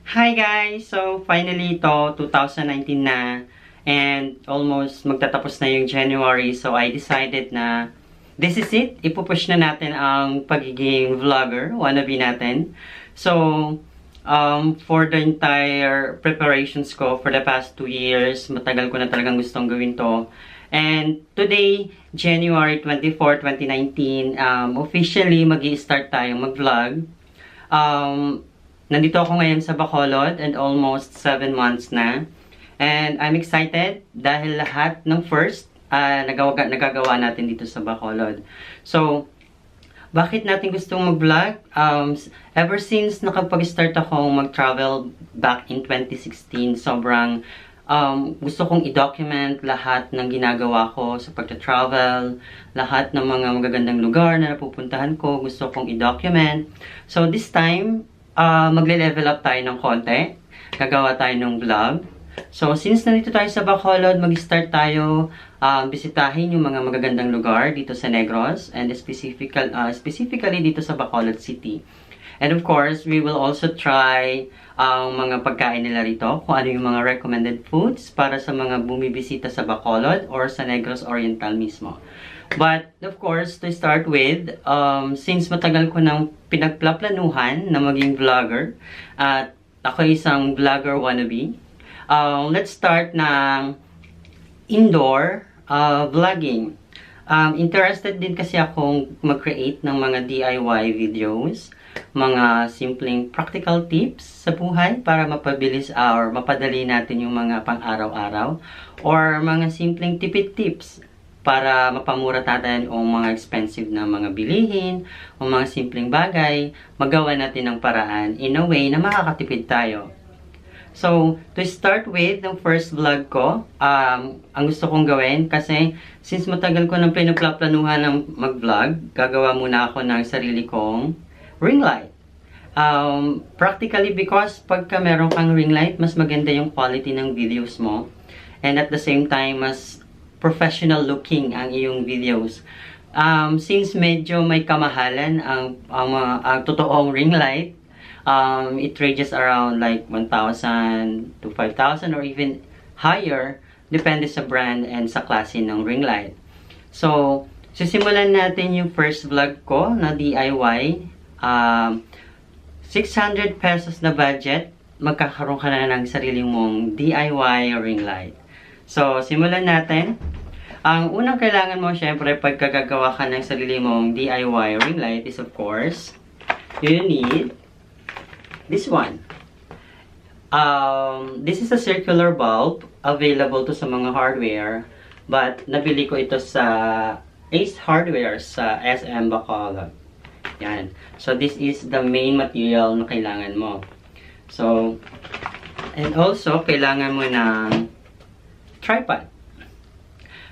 Hi guys! So, finally ito, 2019 na. And almost magtatapos na yung January. So, I decided na this is it. Ipupush na natin ang pagiging vlogger, wannabe natin. So, for the entire preparations ko for the past 2 years, matagal ko na talagang gustong gawin to. And today, January 24, 2019, officially magi-start tayong mag-vlog. Nandito ako ngayon sa Bacolod and almost 7 months na. And I'm excited dahil lahat ng first nagagawa natin dito sa Bacolod. So, bakit natin gustong mag-vlog? Ever since nakapag-start akong mag-travel back in 2016, sobrang gusto kong i-document lahat ng ginagawa ko sa pagta-travel, lahat ng mga magagandang lugar na napupuntahan ko, gusto kong i-document. So this time, magle-level up tayo ng konti. Gagawa tayo ng vlog. So since nandito tayo sa Bacolod, mag-start tayo bisitahin yung mga magagandang lugar dito sa Negros and specifically dito sa Bacolod City. And of course, we will also try ang mga pagkain nila rito, kung ano yung mga recommended foods para sa mga bumibisita sa Bacolod or sa Negros Oriental mismo. But, of course, to start with, since matagal ko nang pinagplaplanuhan na maging vlogger, at ako isang vlogger wannabe, let's start ng indoor vlogging. Interested din kasi akong mag-create ng mga DIY videos, mga simpleng practical tips sa buhay para mapabilis or mapadali natin yung mga pang-araw-araw, or mga simpleng tipid tips para mapamura natin o mga expensive na mga bilihin o mga simpleng bagay, magawa natin ng paraan in a way na makakatipid tayo. So, to start with, the first vlog ko, ang gusto kong gawin, kasi since matagal ko nang pinagplaplanuhan ng mag-vlog, gagawa muna ako ng sarili kong Ringlight. Practically because pagka meron kang Ringlight, mas maganda yung quality ng videos mo. And at the same time, mas professional looking ang iyong videos. Since medyo may kamahalan ang totoong Ringlight, it ranges around like 1,000 to 5,000 or even higher, depende sa brand and sa klase ng Ringlight. So, sisimulan natin yung first vlog ko na DIY. 600 pesos na budget, magkakaroon ka na ng sarili mong DIY ring light. So, simulan natin. Ang unang kailangan mo, syempre, pagkagagawa ka ng sarili mong DIY ring light is, of course, you need this one. This is a circular bulb available to sa mga hardware, but nabili ko ito sa Ace Hardware sa SM Bacolod. Yan. So, this is the main material na kailangan mo. So, and also, kailangan mo ng tripod.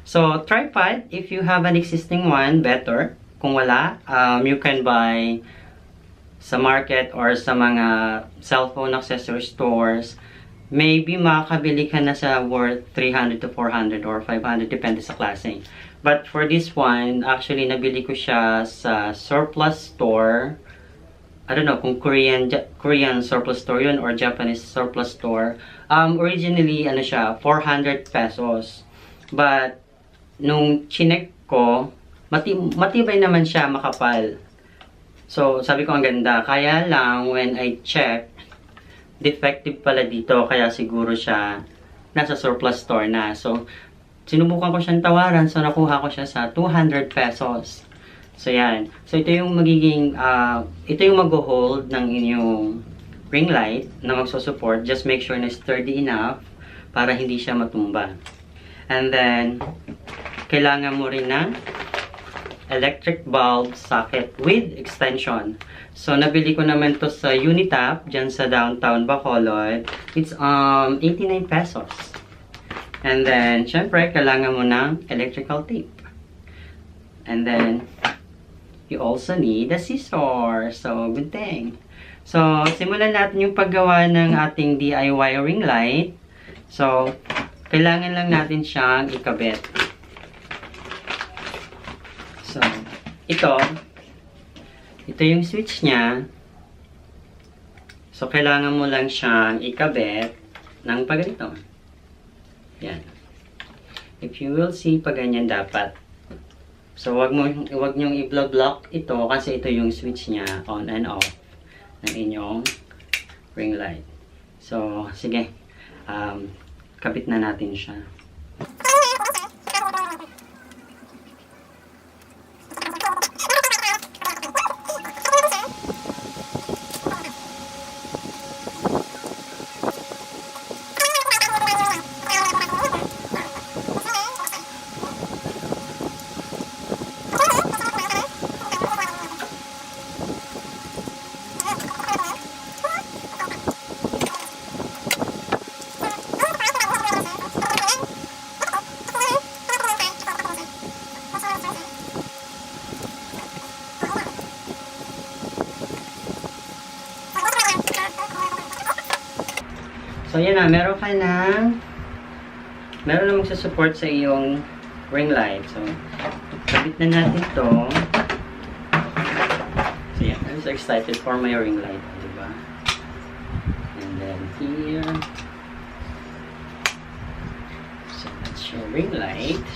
So, tripod, if you have an existing one, better. Kung wala, you can buy sa market or sa mga cellphone accessory stores. Maybe makakabili ka na sa worth 300 to 400 or 500, depende sa klase. But for this one, actually, nabili ko siya sa surplus store. I don't know kung Korean surplus store yun or Japanese surplus store. Originally, ano siya, 400 pesos. But, nung chinek ko, matibay naman siya, makapal. So, sabi ko ang ganda. Kaya lang, when I check, defective pala dito. Kaya siguro siya nasa surplus store na. So, sinubukan ko siyang tawaran, so nakuha ko siya sa 200 pesos. So, yan. So, ito yung magiging, ito yung mag-hold ng inyong ring light na magsusupport. Just make sure na sturdy enough para hindi siya matumba. And then, kailangan mo rin ng electric bulb socket with extension. So, nabili ko naman to sa Unitap, dyan sa downtown Bacolod. It's 89 pesos. And then, syempre, kailangan mo ng electrical tape. And then, you also need a scissor. So, good thing. So, simulan natin yung paggawa ng ating DIY ring light. So, kailangan lang natin siyang ikabit. So, ito yung switch niya. So, kailangan mo lang siyang ikabit ng paganito. Yan. If you will see, pag ganyan dapat. So, wag nyong i-block ito kasi ito yung switch niya on and off ng inyong ring light. So, sige. Kabit na natin siya. So, yan na. Meron na magsusupport sa iyong ring light. So, kabit na natin to. So, yan. I'm so excited for my ring light. Diba? And then, here. So, that's your ring light.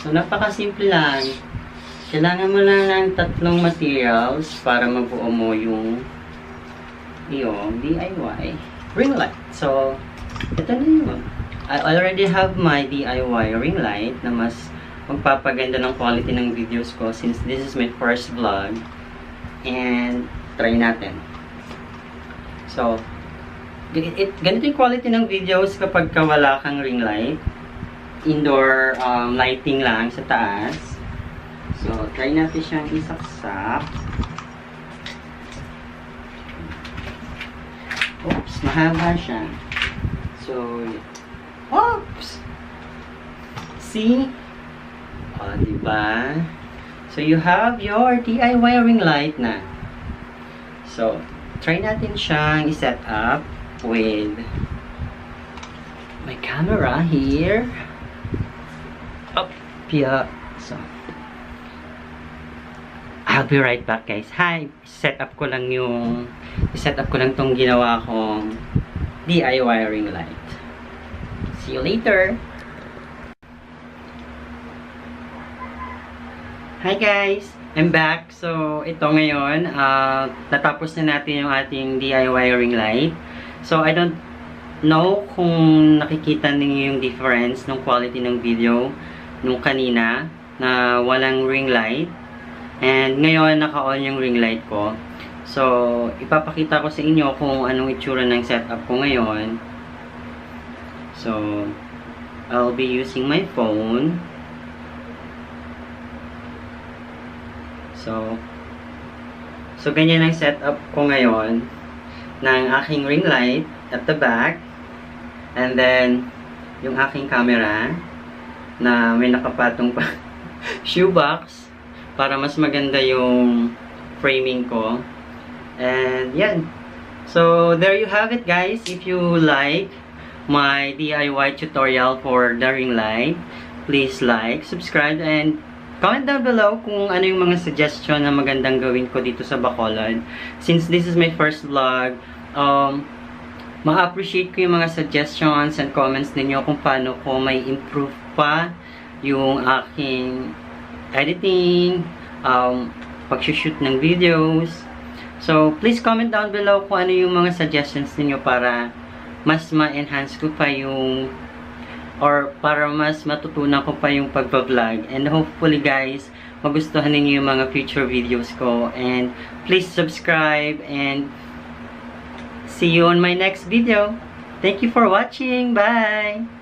So, napakasimple lang. Kailangan mo lang ng tatlong materials para mabuo mo yung DIY ring light. So, ito na yun. I already have my DIY ring light na mas magpapaganda ng quality ng videos ko since this is my first vlog. And, try natin. So, ganito yung quality ng videos kapag wala kang ring light. Indoor lighting lang sa taas. So, try natin siyang isaksak. Oops, mahaba siya. So, oops! See? O, diba? So, you have your DIY ring light na. So, try natin siyang i-set up with my camera here. Up, yeah. So, I'll be right back, guys. Hi! Set up ko lang tong ginawa kong DIY ring light. See you later! Hi guys! I'm back. So, ito ngayon, natapos na natin yung ating DIY ring light. So, I don't know kung nakikita ninyo yung difference ng quality ng video nung kanina na walang ring light. And ngayon, naka-on yung ring light ko. So, ipapakita ko sa inyo kung anong itsura ng setup ko ngayon. So, I'll be using my phone. So ganyan ang setup ko ngayon ng aking ring light at the back. And then, yung aking camera na may nakapatong pa shoebox para mas maganda yung framing ko. And yan. So, there you have it guys. If you like my DIY tutorial for the ring light, please like, subscribe, and comment down below kung ano yung mga suggestion na magandang gawin ko dito sa Bacolod. Since this is my first vlog, ma-appreciate ko yung mga suggestions and comments ninyo kung paano ko may improve pa yung aking editing, pag-shoot ng videos. So, please comment down below kung ano yung mga suggestions ninyo para mas ma-enhance ko pa yung or para mas matutunan ko pa yung pagpa-vlog. And hopefully guys, magustuhan ninyo yung mga future videos ko. And please subscribe and see you on my next video. Thank you for watching. Bye!